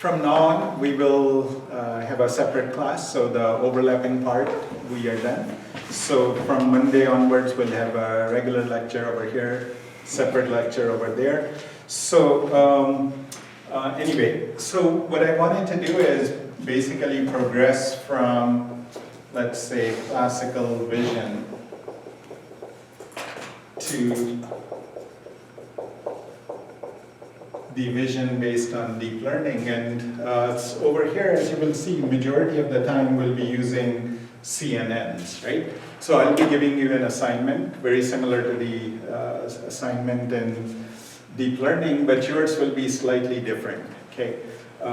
From now on, we will have a separate class, so the overlapping part, we are done. So from Monday onwards, we'll have a regular lecture over here, separate lecture over there. So anyway, so what I wanted to do is basically progress from, let's say, classical vision to the vision based on deep learning, and over here, as you will see, majority of the time we'll be using CNNs, right? So I'll be giving you an assignment very similar to the assignment in deep learning, but yours will be slightly different, okay?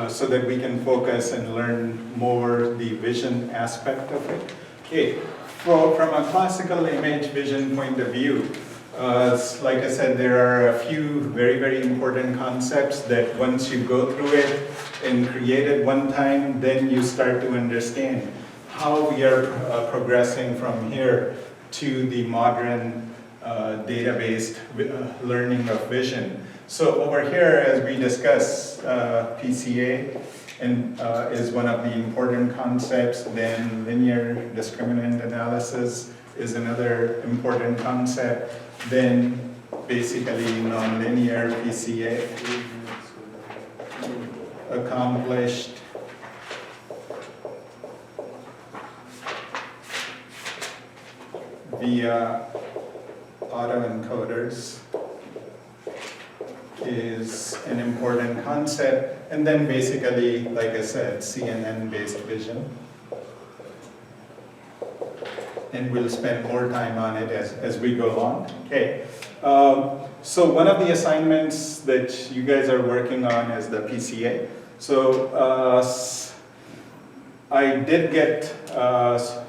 So that we can focus and learn more the vision aspect of it. Okay, from a classical image vision point of view, like I said, there are a few very, very important concepts that once you go through it and create it one time, then you start to understand how we are progressing from here to the modern data-based learning of vision. So over here, as we discuss, PCA and is one of the important concepts. Then linear discriminant analysis is another important concept. Then basically nonlinear PCA accomplished via autoencoders is an important concept. And then basically, like I said, CNN-based vision. And we'll spend more time on it as we go along. Okay. So one of the assignments that you guys are working on is the PCA. So I did get a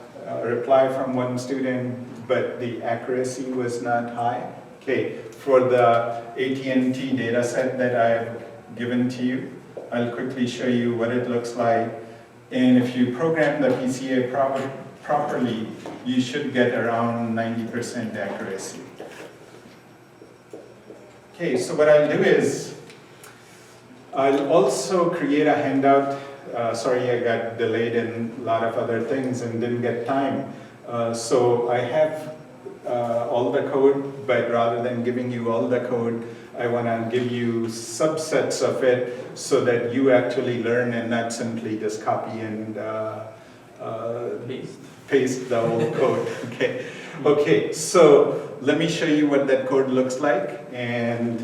reply from one student, but the accuracy was not high. Okay. For the AT&T data set that I've given to you, I'll quickly show you what it looks like. And if you program the PCA properly, you should get around 90% accuracy. Okay, so what I'll do is, I'll also create a handout. Sorry, I got delayed in a lot of other things and didn't get time. So I have all the code, but rather than giving you all the code, I want to give you subsets of it so that you actually learn and not simply just copy and paste the whole code. Okay. Okay. So let me show you what that code looks like, and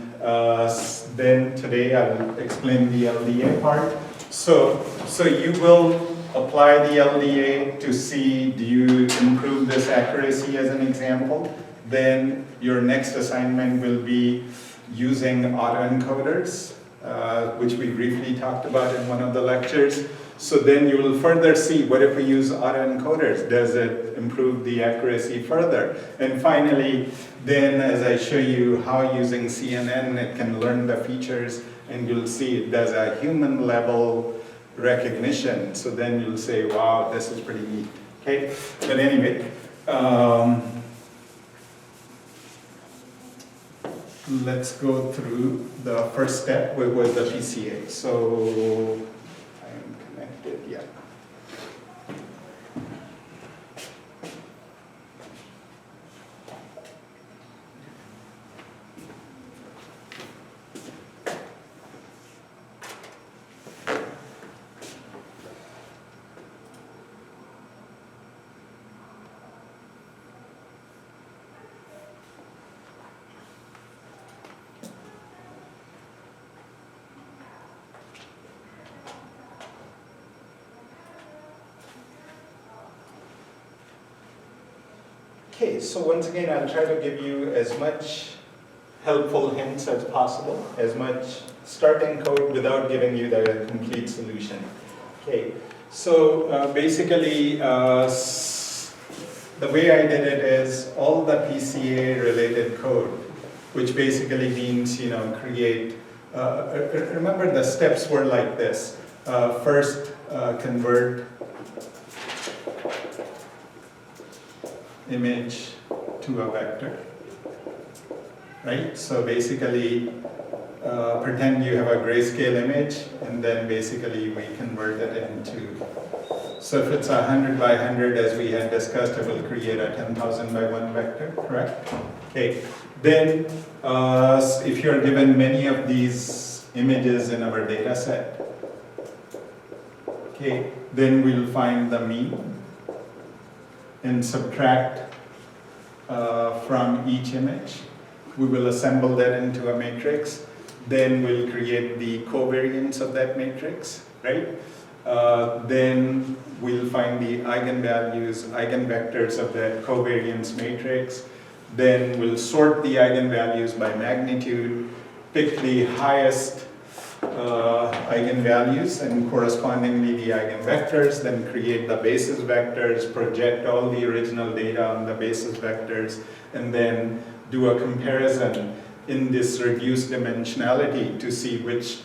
then today I'll explain the LDA part. So you will apply the LDA to see, do you improve this accuracy as an example? Then your next assignment will be using autoencoders, which we briefly talked about in one of the lectures. So then you will further see, what if we use autoencoders? Does it improve the accuracy further? And finally, then as I show you how using CNN, it can learn the features, and you'll see it does a human level recognition. So then you'll say, wow, this is pretty neat. Okay, but anyway, let's go through the first step, which was the PCA. So I'm connected, yeah. Okay, so once again, I'll try to give you as much helpful hints as possible, as much starting code without giving you the complete solution. Okay, so basically, the way I did it is all the PCA related code, which basically means, create, remember the steps were like this. First, convert image to a vector, right? So basically, pretend you have a grayscale image, and then basically we convert it into, so if it's 100 by 100 as we had discussed, it will create a 10,000 by 1 vector, correct? Okay, then if you're given many of these images in our data set, okay, then we'll find the mean and subtract from each image. We will assemble that into a matrix. Then we'll create the covariance of that matrix, right? Then we'll find the eigenvalues, eigenvectors of that covariance matrix. Then we'll sort the eigenvalues by magnitude, pick the highest eigenvalues and correspondingly the eigenvectors, then create the basis vectors, project all the original data on the basis vectors, and then do a comparison in this reduced dimensionality to see which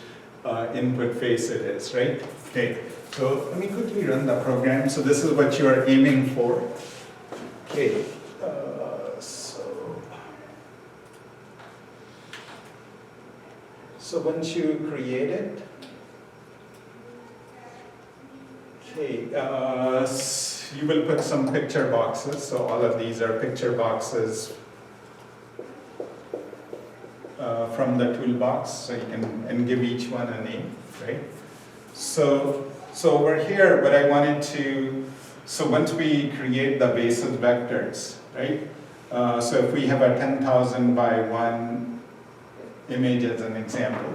input face it is, right? Okay, so let me quickly run the program. So this is what you are aiming for. Okay, so once you create it, okay, you will put some picture boxes. So all of these are picture boxes from the toolbox, so you can and give each one a name, right? So over here, what I wanted to, so once we create the basis vectors, right? So if we have a 10,000 by 1 image as an example,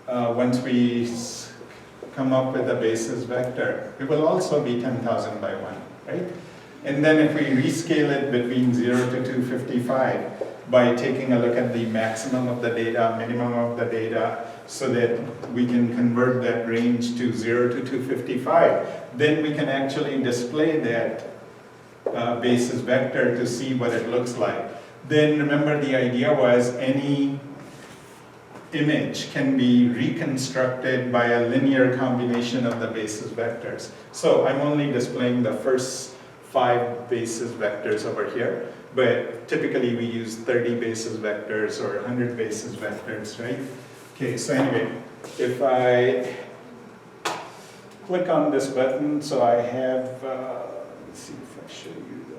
once we come up with a basis vector, it will also be 10,000 by 1, right? And then if we rescale it between 0 to 255, by taking a look at the maximum of the data, minimum of the data, so that we can convert that range to 0 to 255, then we can actually display that basis vector to see what it looks like. Then remember, the idea was any image can be reconstructed by a linear combination of the basis vectors. So I'm only displaying the first 5 basis vectors over here, but typically we use 30 basis vectors or 100 basis vectors, right? Okay, so anyway, if I click on this button, so I have, let's see if I show you the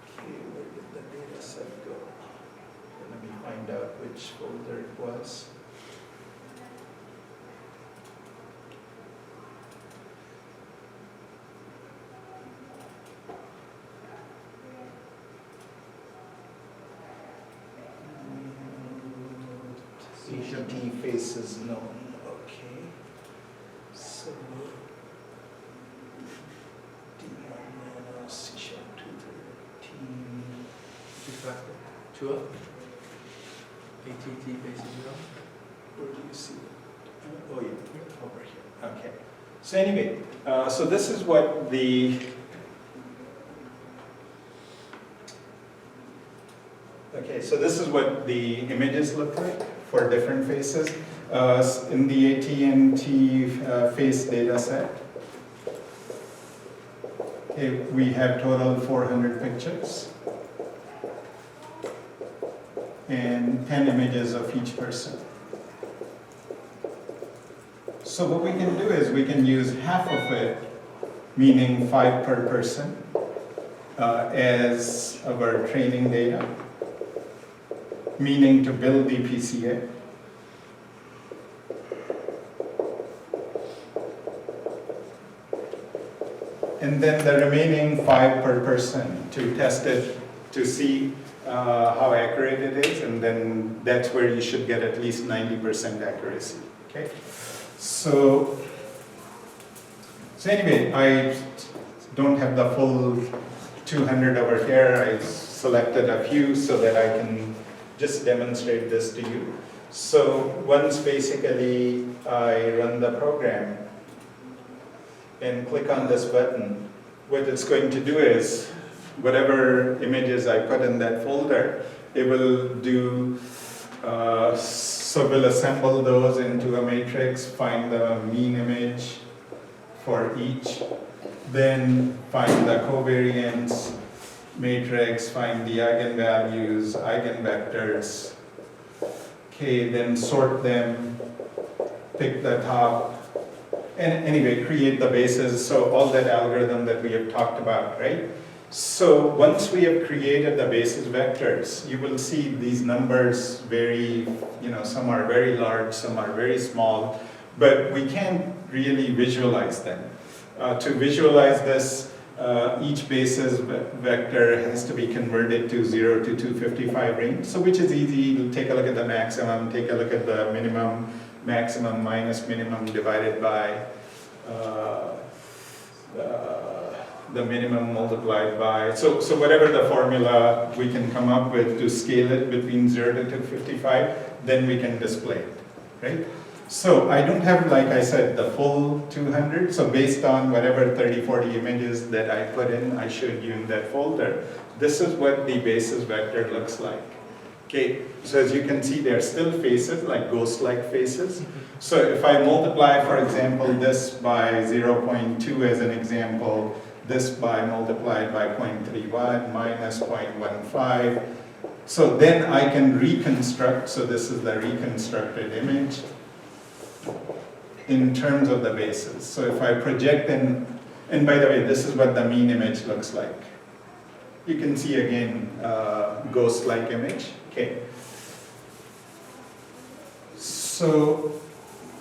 okay. Where did the data set go? Let me find out which folder it was. CPT faces known. Okay. So C#213. Sure. ATT basis zero. Where do you see it? Oh yeah, over here. Okay. So anyway, so this is what the so this is what the images look like for different faces in the AT&T face data set. Okay, we have total 400 pictures and 10 images of each person. So what we can do is we can use half of it, meaning 5 per person, as our training data, meaning to build the PCA. And then the remaining 5 per person to test it, to see how accurate it is, and then that's where you should get at least 90% accuracy, okay? So anyway, I don't have the full 200 over here. I selected a few so that I can just demonstrate this to you. So once basically I run the program and click on this button, what it's going to do is whatever images I put in that folder, it will do So we'll assemble those into a matrix, find the mean image for each, then find the covariance matrix, find the eigenvalues, eigenvectors. Okay, then sort them, pick the top, and anyway, create the bases. So all that algorithm that we have talked about, right? So once we have created the basis vectors, you will see these numbers vary, some are very large, some are very small, but we can't really visualize them. To visualize this, each basis vector has to be converted to 0 to 255 range, so which is easy. You take a look at the maximum, take a look at the minimum, maximum minus minimum divided by the minimum multiplied by, so whatever the formula we can come up with to scale it between 0 to 255, then we can display it, right? So I don't have, like I said, the full 200, so based on whatever 30, 40 images that I put in, I showed you in that folder, this is what the basis vector looks like. Okay, so as you can see, there are still faces, like ghost-like faces. So if I multiply, for example, this by 0.2 as an example, this by multiplied by 0.31 minus 0.15, so then I can reconstruct, so this is the reconstructed image in terms of the bases. So if I project in, and by the way, this is what the mean image looks like. You can see again, ghost-like image. Okay. So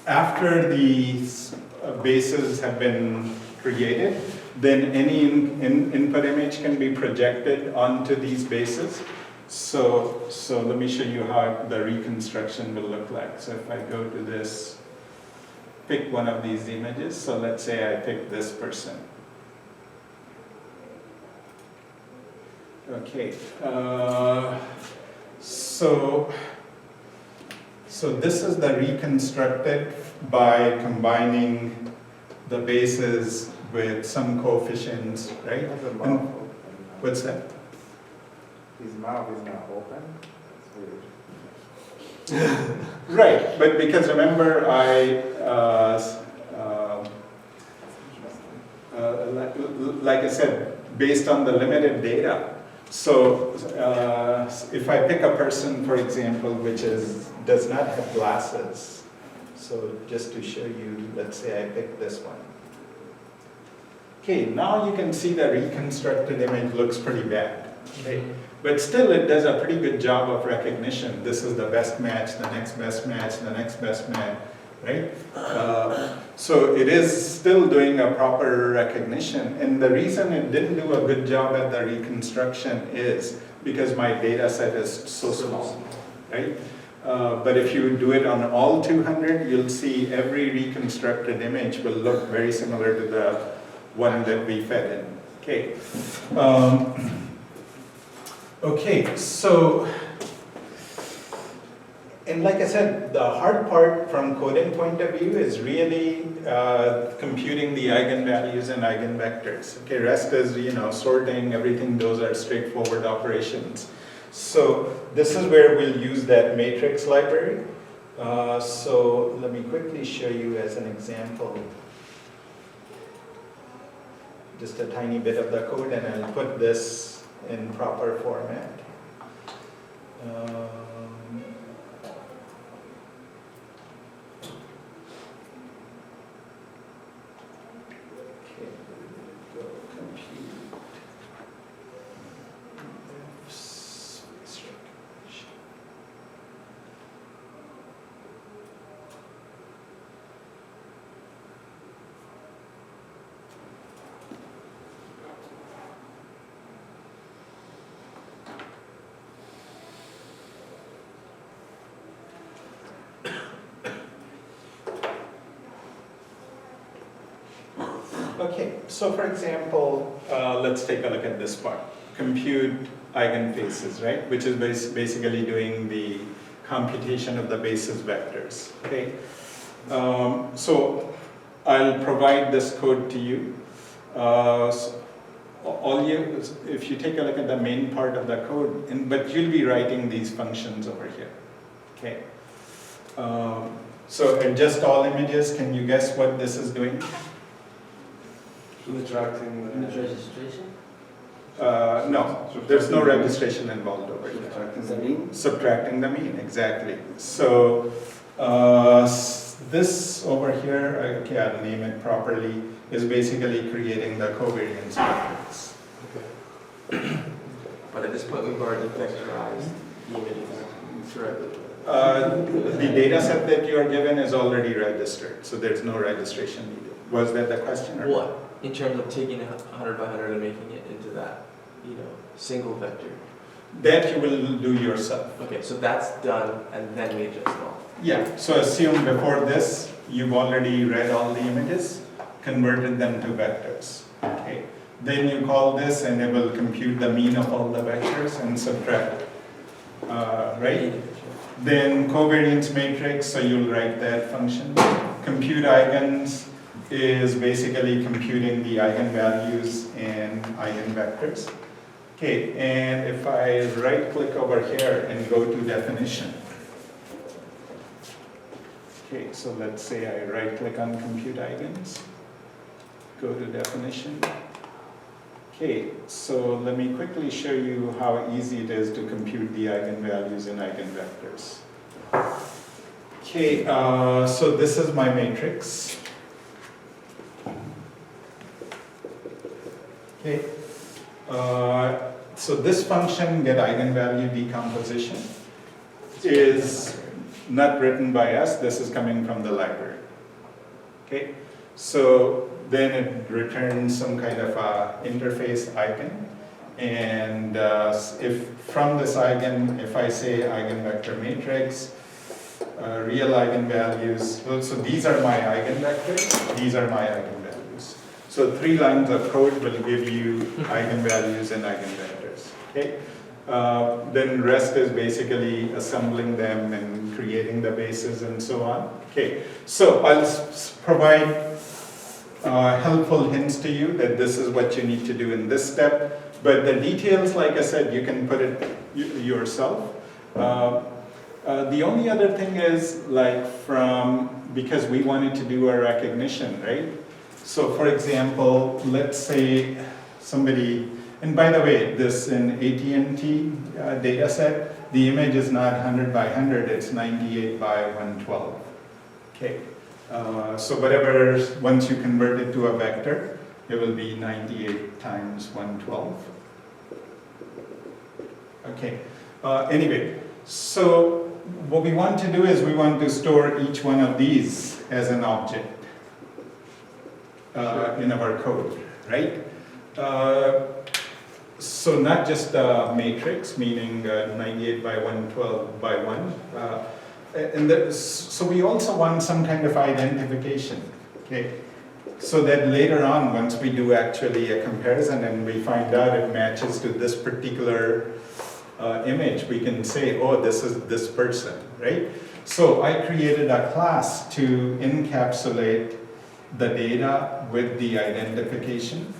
after these bases have been created, then any input image can be projected onto these bases. So let me show you how the reconstruction will look like. So if I go to this, pick one of these images. So let's say I pick this person. Okay. So this is the reconstructed by combining the bases with some coefficients, right? And what's that? His mouth is not open. That's weird. Right, but because remember like I said, based on the limited data, so if I pick a person, for example, which does not have glasses, so just to show you, let's say I pick this one. Okay, now you can see the reconstructed image looks pretty bad, okay? But still it does a pretty good job of recognition. This is the best match, the next best match, the next best match, right? So it is still doing a proper recognition, and the reason it didn't do a good job at the reconstruction is because my data set is so small, right? But if you do it on all 200, you'll see every reconstructed image will look very similar to the one that we fed in. Okay. Okay, so, and like I said, the hard part from coding point of view is really computing the eigenvalues and eigenvectors. Okay, rest is, sorting, everything, those are straightforward operations. So this is where we'll use that matrix library. So let me quickly show you as an example, just a tiny bit of the code, and I'll put this in proper format. Okay, go compute. Face recognition. Okay, so for example, let's take a look at this part. Compute eigenfaces, right? Which is basically doing the computation of the basis vectors, okay? So I'll provide this code to you. If you take a look at the main part of the code, but you'll be writing these functions over here, okay? So adjust all images, can you guess what this is doing? Subtracting Image the. registration? No, there's no registration involved over here. Does that mean? Subtracting the mean, exactly. So this over here, okay, I'll name it properly, is basically creating the covariance matrix. Okay. But at this point, we've already vectorized the images correctly. The data set that you are given is already registered, so there's no registration needed. Was that the question? Or What? In terms of taking 100 by 100 and making it into that, single vector. that you will do yourself. Okay, so that's done, and then we adjust all. Yeah, so assume before this, you've already read all the images, converted them to vectors. Okay. Then you call this and it will compute the mean of all the vectors and subtract. Right? Then covariance matrix, so you'll write that function. Compute eigens is basically computing the eigenvalues and eigenvectors. Okay, and if I right click over here and go to definition. Okay, so let's say I right click on compute eigens, go to definition. Okay, so let me quickly show you how easy it is to compute the eigenvalues and eigenvectors. Okay, so this is my matrix. Okay, so this function, get eigenvalue decomposition, is not written by us, this is coming from the library. Okay, so then it returns some kind of a interface eigen, and if from this eigen, if I say eigenvector matrix, real eigenvalues, so these are my eigenvectors, these are my eigenvalues. So 3 lines of code will give you eigenvalues and eigenvectors. Okay, then rest is basically assembling them and creating the bases and so on. Okay, so I'll provide helpful hints to you that this is what you need to do in this step, but the details, like I said, you can put it yourself. The only other thing is, like, because we wanted to do a recognition, right? So for example, let's say somebody, and by the way, this in AT&T data set, the image is not 100 by 100, it's 98 by 112. Okay, so whatever, once you convert it to a vector, it will be 98 times 112. Okay, anyway, so what we want to do is we want to store each one of these as an object in our code, right? So not just a matrix, meaning 98 by 112 by 1. So we also want some kind of identification, okay? So that later on, once we do actually a comparison and we find out it matches to this particular image, we can say, oh, this is this person, right? So I created a class to encapsulate the data with the identification.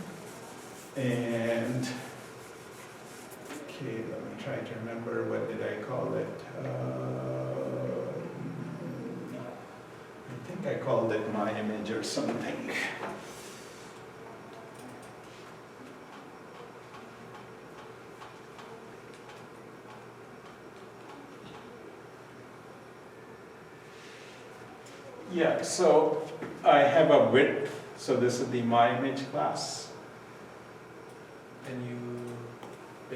And, okay, let me try to remember, what did I call it? I think I called it my image or something. Yeah, so I have a width, so this is the my image class. And you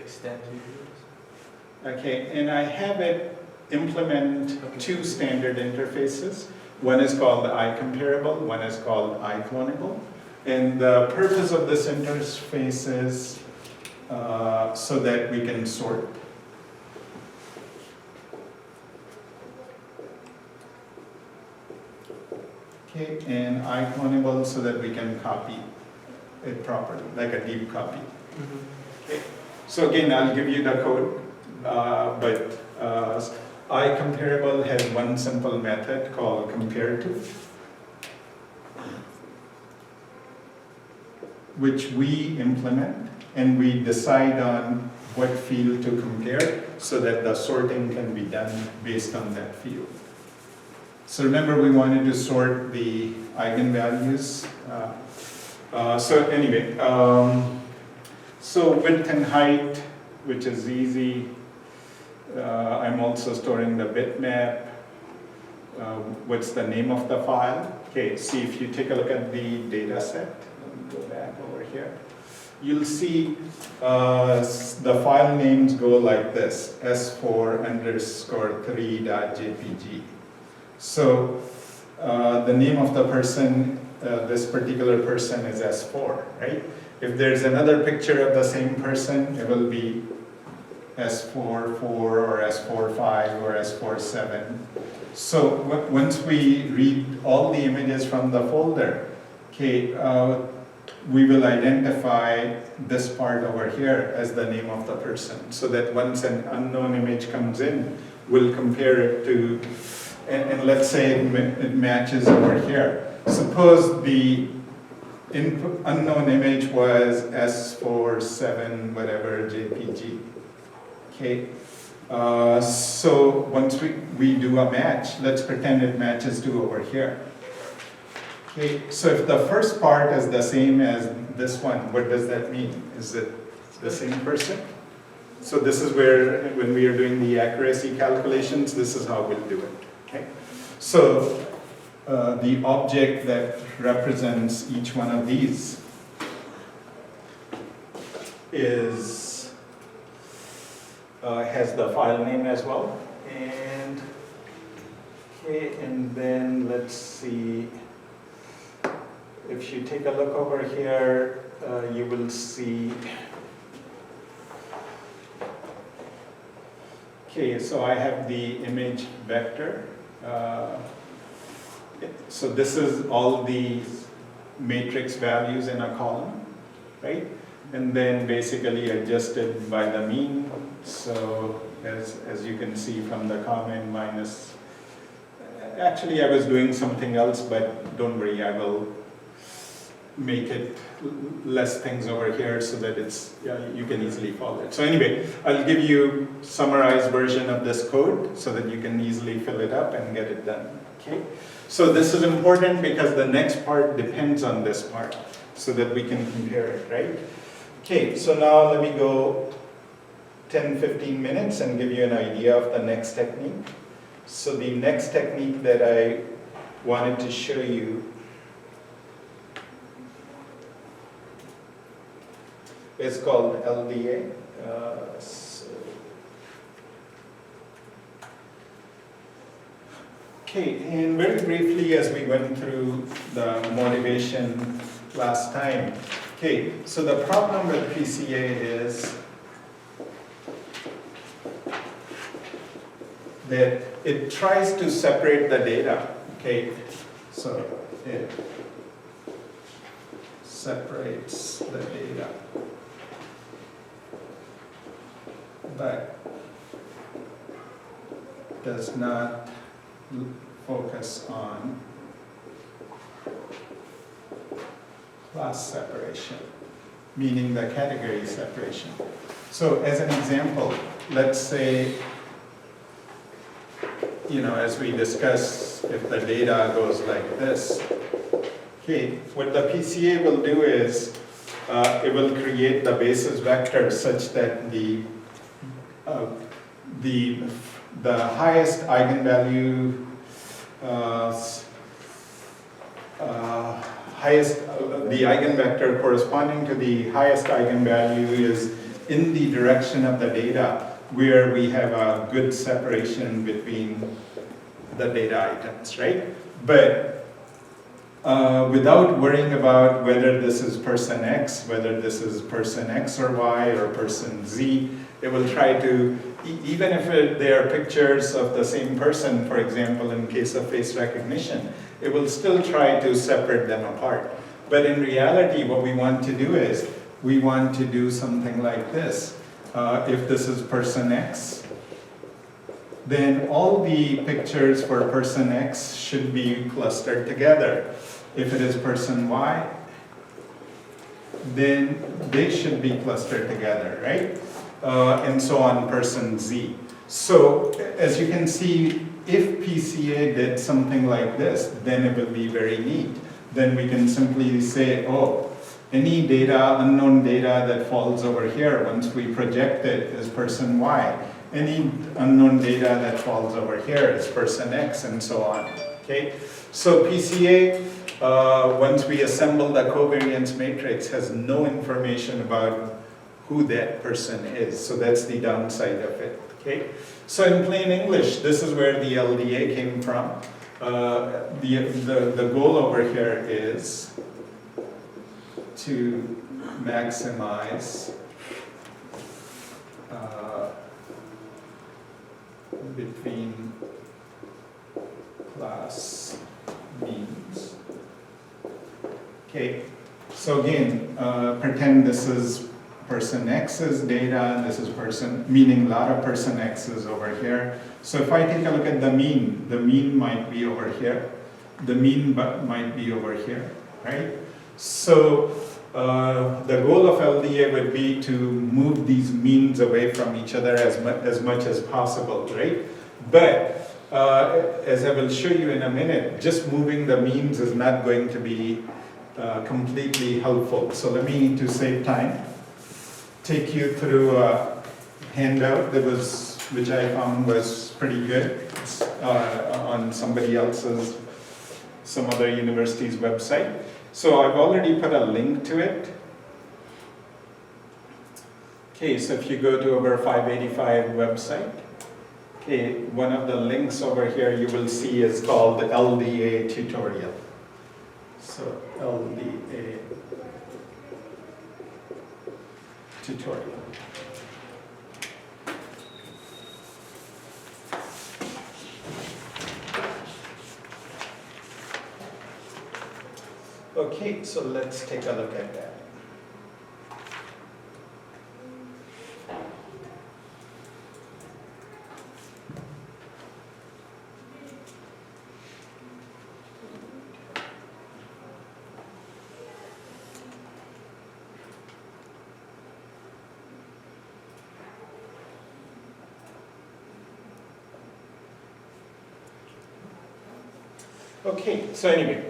extend to yours? Okay, and I have it implement 2 standard interfaces. One is called iComparable, one is called iClonable. And the purpose of this interface is so that we can sort. Okay, and iClonable so that we can copy it properly, like a deep copy. Okay. So again, I'll give you the code, but iComparable has one simple method called compare_to, which we implement, and we decide on what field to compare so that the sorting can be done based on that field. So remember, we wanted to sort the eigenvalues. So anyway, so width and height, which is easy. I'm also storing the bitmap. What's the name of the file? Okay, see if you take a look at the data set. Let me go back over here. You'll see the file names go like this, s4_3.jpg. So the name of the person, this particular person is S4, right? If there's another picture of the same person, it will be S44 or S45 or S47. So once we read all the images from the folder, okay, we will identify this part over here as the name of the person, so that once an unknown image comes in, we'll compare it to, and let's say it matches over here. Suppose the input unknown image was S47 whatever JPG. Okay, so once we do a match, let's pretend it matches to over here. Okay, so if the first part is the same as this one, what does that mean? Is it the same person? So this is where, when we are doing the accuracy calculations, this is how we'll do it. Okay, so the object that represents each one of these is has the file name as well, and okay, and then let's see. If you take a look over here, you will see. Okay, so I have the image vector. So this is all the matrix values in a column, right? And then basically adjusted by the mean. So as you can see from the comment, minus. Actually, I was doing something else, but don't worry, I will make it less things over here so that it's, you can easily follow it. So anyway, I'll give you summarized version of this code so that you can easily fill it up and get it done. Okay. So this is important because the next part depends on this part so that we can compare it, right? Okay, so now let me go 10-15 minutes and give you an idea of the next technique. So the next technique that I wanted to show you is called LDA. Okay, and very briefly as we went through the motivation last time. Okay, so the problem with PCA is that it tries to separate the data. Okay, so it separates the data, but does not focus on class separation, meaning the category separation. So as an example, let's say, as we discuss, if the data goes like this, okay, what the PCA will do is it will create the basis vector such that the highest eigenvalue, the eigenvector corresponding to the highest eigenvalue is in the direction of the data where we have a good separation between the data items, right? But without worrying about whether this is person X, whether this is person X or Y or person Z, it will try to, even if they are pictures of the same person, for example, in case of face recognition, it will still try to separate them apart. But in reality, what we want to do is, we want to do something like this. If this is person X, then all the pictures for person X should be clustered together. If it is person Y, then they should be clustered together, right? And so on person Z. So as you can see, if PCA did something like this, then it will be very neat. Then we can simply say, oh, any data, unknown data that falls over here, once we project it, is person Y. Any unknown data that falls over here is person X, and so on. Okay? So PCA, once we assemble the covariance matrix, has no information about who that person is. So that's the downside of it. Okay? So in plain English, this is where the LDA came from. The goal over here is to maximize between class means. Okay, so again, pretend this is person X's data, this is person, meaning a lot of person X's over here. So if I take a look at the mean might be over here, the mean might be over here, right? So the goal of LDA would be to move these means away from each other as much as possible, right? But as I will show you in a minute, just moving the means is not going to be completely helpful. So let me, to save time, take you through a handout which I found was pretty good. It's on somebody else's, some other university's website. So I've already put a link to it. Okay, so if you go to our 585 website, okay, one of the links over here you will see is called the LDA tutorial. So LDA tutorial. Okay, so let's take a look at that. Okay, so anyway,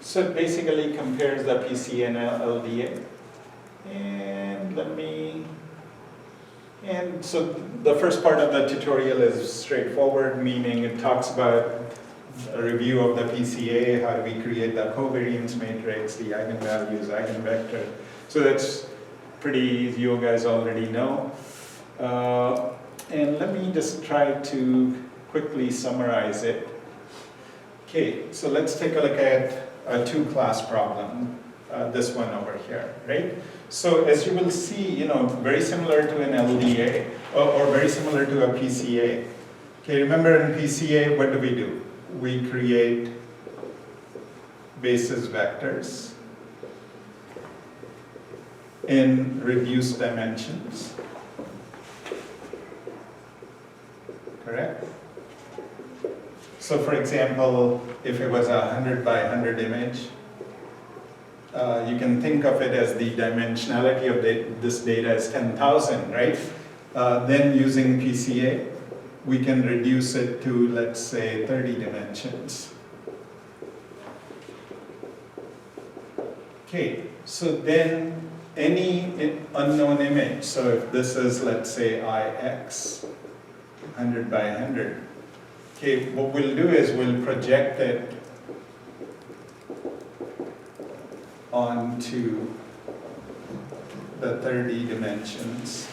so it basically compares the PCA and LDA. And so the first part of the tutorial is straightforward, meaning it talks about a review of the PCA, how do we create the covariance matrix, the eigenvalues, eigenvector. So that's pretty easy, you guys already know. And let me just try to quickly summarize it. Okay, so let's take a look at a two-class problem, this one over here, right? So as you will see, very similar to an LDA, or very similar to a PCA. Okay, remember in PCA, what do? We create basis vectors in reduced dimensions, correct? So for example, if it was a 100 by 100 image, you can think of it as the dimensionality of this data is 10,000, right? Then using PCA, we can reduce it to, let's say, 30 dimensions. Okay, so then any unknown image, so if this is, let's say, IX, 100 by 100, okay, what we'll do is we'll project it onto the 30 dimensions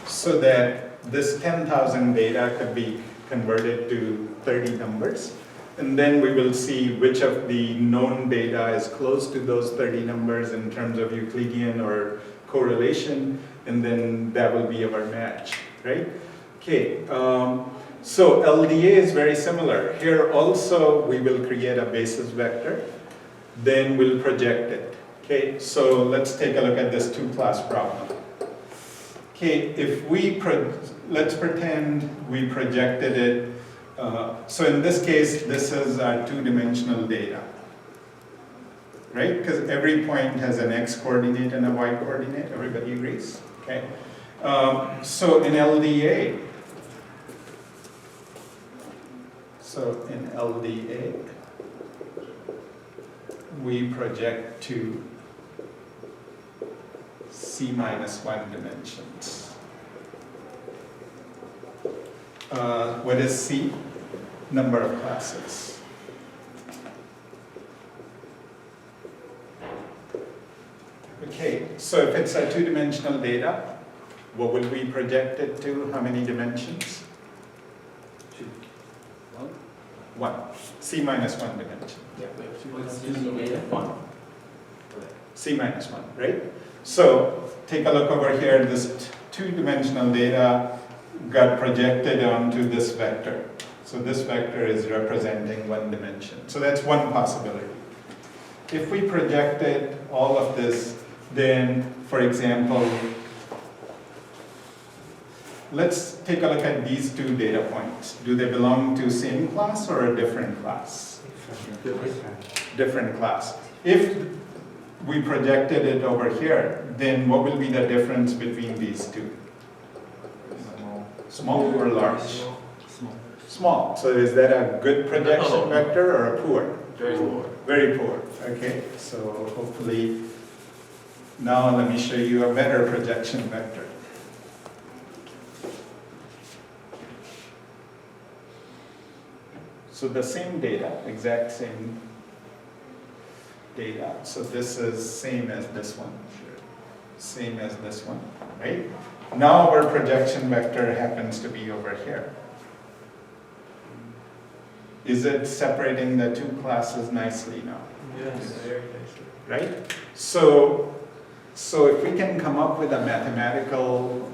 so that this 10,000 data could be converted to 30 numbers. And then we will see which of the known data is close to those 30 numbers in terms of Euclidean or correlation, and then that will be our match, right? Okay, so LDA is very similar. Here also we will create a basis vector, then we'll project it. Okay, so let's take a look at this two-class problem. Okay, if let's pretend we projected it. So in this case, this is our two-dimensional data, right? Because every point has an x coordinate and a y coordinate. Everybody agrees? Okay. So in LDA, So in LDA, we project to C minus 1 dimensions. What is C? Number of classes. Okay, so if it's a two-dimensional data, what will we project it to? How many dimensions? 1. C minus 1 dimension. Yeah, let's use the data. 1. C minus 1, right? So take a look over here. This two-dimensional data got projected onto this vector. So this vector is representing 1 dimension. So that's one possibility. If we projected all of this, then, for example, let's take a look at these two data points. Do they belong to same class or a different class? Different class. If we projected it over here, then what will be the difference between these two? Small or large? Small. Small. So is that a good projection vector or a poor? Very poor. Very poor. Okay, so hopefully now let me show you a better projection vector. So the same data, exact same data. So this is same as this one. Same as this one, right? Now our projection vector happens to be over here. Is it separating the two classes nicely now? Yes, very nicely. Right? So if we can come up with a mathematical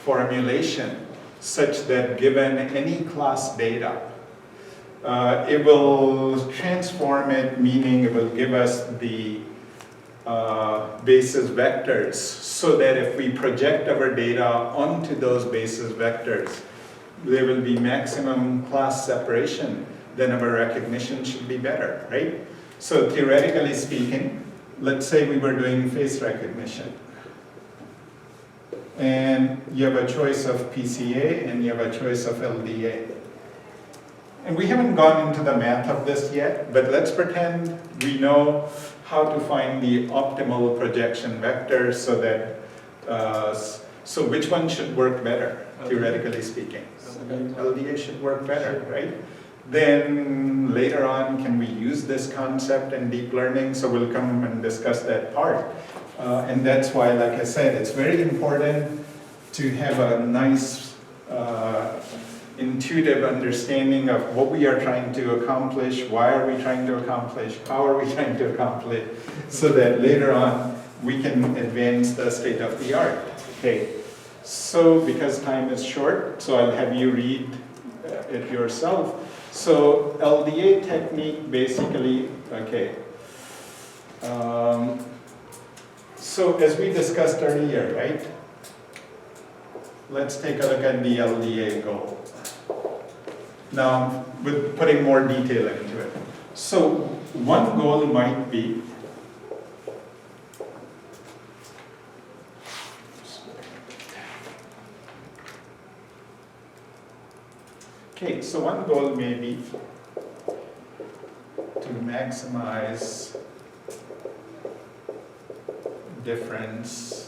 formulation such that given any class data, it will transform it, meaning it will give us the basis vectors, so that if we project our data onto those basis vectors, there will be maximum class separation, then our recognition should be better, right? So theoretically speaking, let's say we were doing face recognition, and you have a choice of PCA and you have a choice of LDA. And we haven't gone into the math of this yet, but let's pretend we know how to find the optimal projection vector so that, so which one should work better, theoretically speaking? LDA should work better, right? Then later on, can we use this concept in deep learning? So we'll come and discuss that part. And that's why, like I said, it's very important to have a nice intuitive understanding of what we are trying to accomplish, why are we trying to accomplish, how are we trying to accomplish, so that later on we can advance the state of the art. Okay, so because time is short, so I'll have you read it yourself. So LDA technique basically, okay. So as we discussed earlier, right? Let's take a look at the LDA goal. Now, with putting more detail into it. So one goal might be okay, so one goal may be to maximize difference